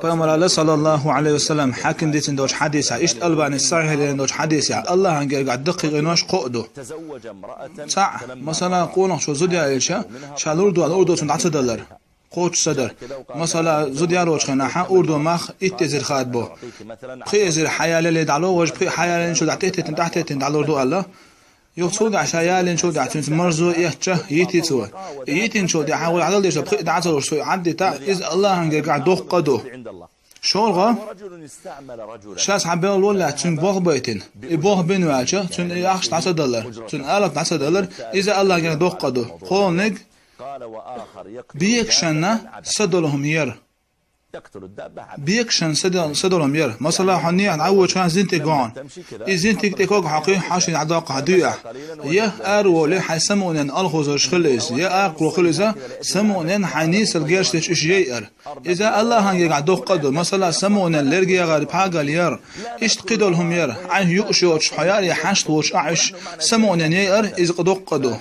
پیامبر الله صلی الله علیه و سلم حاکم دیتن دوش حدیث اشت البانی صحیح لین دوش حدیث الله هنگیر قد دقیق ناش قعدو صح مثلا قونا شو زودیا ایشه شالور دو اردو تون دعت دلار قوت صدر مثلا زودیا روش خنا ح اردو مخ اتزر خاد بو خيزر حيال اللي دعلو وجه حيال شو دعت تحت دعلور دو الله يقصد عشان شو دعت مرزو يحچه يتي سو يتين شو دي حاول على ليش بخ دعت شو عدي تا اذ الله هنگیر قد دقدو شورغا شاس حبال ولا تن باغ بيتن باغ بين واجه تن يخش $10 تن $1000 اذا الله قال دوقدو خونك بيكشنا صدلهم ير بيكشن صدلهم ير مثلا حني عود كان زنتي قان زنتي تكوك حقي حاشي عداق هديه يا ارول حسمون الخوز خلص يا اقرو خلص سمون حنيس الجيش تشيئر اذا الله هنجي قاعد دوقدو مثلا سمون الرجي غير حاجه الير ايش تقدلهم ير عن يقشوش حياري حشت وش عش سمون ير اذا دوقدو